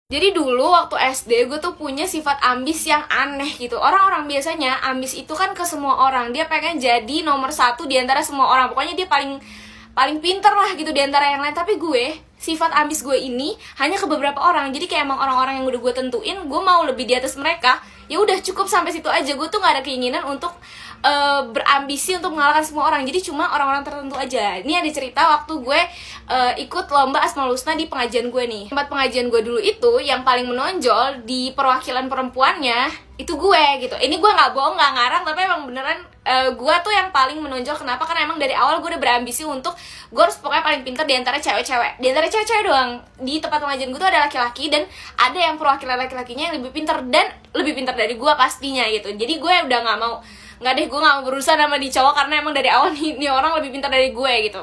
Jadi dulu waktu SD gue tuh punya sifat ambis yang aneh gitu. Orang-orang biasanya ambis itu kan ke semua orang. Dia pengen jadi nomor satu di antara semua orang. Pokoknya dia paling pinter lah gitu di antara yang lain. Tapi gue, sifat ambis gue ini hanya ke beberapa orang. Jadi kayak emang orang-orang yang udah gue tentuin, gue mau lebih di atas mereka. Ya udah cukup sampai situ aja. Gue tuh gak ada keinginan untuk berambisi untuk mengalahkan semua orang. Jadi cuma orang-orang tertentu aja. Ini ada cerita waktu gue ikut lomba Asmaul Husna di pengajian gue nih. Tempat pengajian gue dulu itu yang paling menonjol di perwakilan perempuannya itu gue gitu. Ini gue nggak bohong, nggak ngarang, tapi emang beneran gue tuh yang paling menonjol. Kenapa? Karena emang dari awal gue udah berambisi untuk gue harus pokoknya paling pintar di antara cewek-cewek. Di antara cewek-cewek doang. Di tempat pengajian gue tuh ada laki-laki dan ada yang perwakilan laki-lakinya yang lebih pintar dan lebih pintar dari gue pastinya gitu. Jadi gue udah nggak mau, nggak deh, gue nggak mau berusaha sama di cowok karena emang dari awal nih orang lebih pintar dari gue gitu.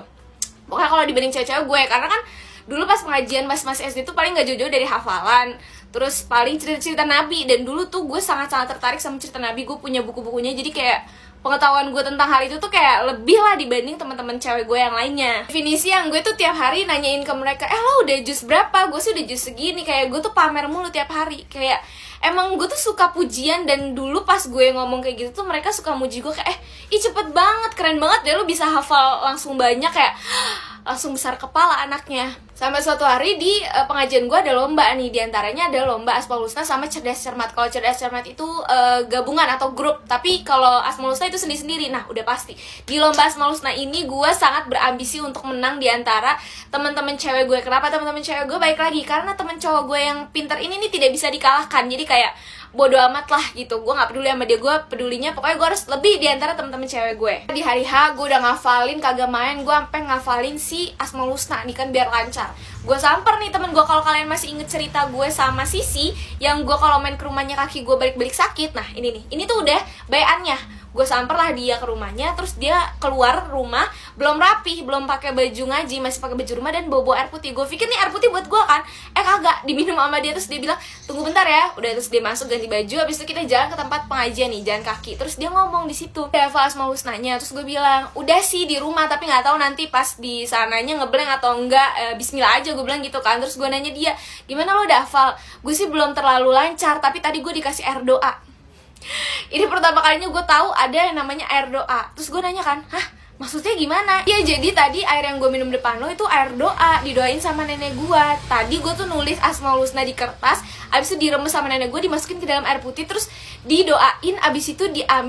Pokoknya kalau dibanding cewek-cewek gue, karena kan dulu pas pengajian masih SD tuh paling nggak jauh-jauh dari hafalan, terus paling cerita-cerita Nabi. Dan dulu tuh gue sangat-sangat tertarik sama cerita Nabi. Gue punya buku-bukunya, jadi kayak pengetahuan gue tentang hal itu tuh kayak lebih lah dibanding teman-teman cewek gue yang lainnya. Definisi yang gue tuh tiap hari nanyain ke mereka, lo udah jus berapa? Gue sih udah jus segini. Kayak gue tuh pamer mulu tiap hari. Kayak emang gue tuh suka pujian. Dan dulu pas gue ngomong kayak gitu tuh mereka suka muji gue kayak ih cepet banget, keren banget deh lo bisa hafal langsung banyak, kayak langsung besar kepala anaknya. Sampai suatu hari di pengajian gue ada lomba nih, diantaranya ada lomba Asmaul Husna sama Cerdas Cermat. Kalau Cerdas Cermat itu gabungan atau grup, tapi kalau Asmaul Husna itu sendiri-sendiri. Nah udah pasti di lomba Asmaul Husna ini gue sangat berambisi untuk menang di antara teman-teman cewek gue. Kenapa teman-teman cewek gue? Baik lagi karena teman cowok gue yang pintar ini nih tidak bisa dikalahkan. Jadi kayak bodo amat lah gitu, gue nggak peduli sama dia, gue pedulinya pokoknya gue harus lebih di antara teman-teman cewek gue. Di hari H gue udah ngafalin, kagak main, gue sampai ngafalin si Asmaul Husna nih kan biar lancar. Gue samper nih temen gue, kalau kalian masih inget cerita gue sama Sisi yang gue kalau main ke rumahnya kaki gue balik-balik sakit. Nah ini nih, ini tuh udah bayannya. Gue samper lah dia ke rumahnya, terus dia keluar rumah belum rapih, belum pakai baju ngaji, masih pakai baju rumah dan bawa air putih. Gue pikir nih air putih buat gue kan, kagak, diminum sama dia. Terus dia bilang tunggu bentar ya, udah. Terus dia masuk ganti baju, habis itu kita jalan ke tempat pengajian nih, jalan kaki. Terus dia ngomong di situ hafal Asmaul Husnanya. Terus gue bilang udah sih di rumah, tapi nggak tahu nanti pas di sananya ngeblank atau enggak. Bismillah aja gue bilang gitu kan. Terus gue nanya dia, gimana lo udah hafal? Gue sih belum terlalu lancar, tapi tadi gue dikasih air doa. Ini pertama kalinya gue tahu ada yang namanya air doa. Terus gue nanya kan, hah maksudnya gimana? Ya jadi tadi air yang gue minum depan lo itu air doa, didoain sama nenek gue. Tadi gue tuh nulis Asmaul Husna di kertas, abis itu diremes sama nenek gue, dimasukin ke dalam air putih, terus didoain, abis itu diambil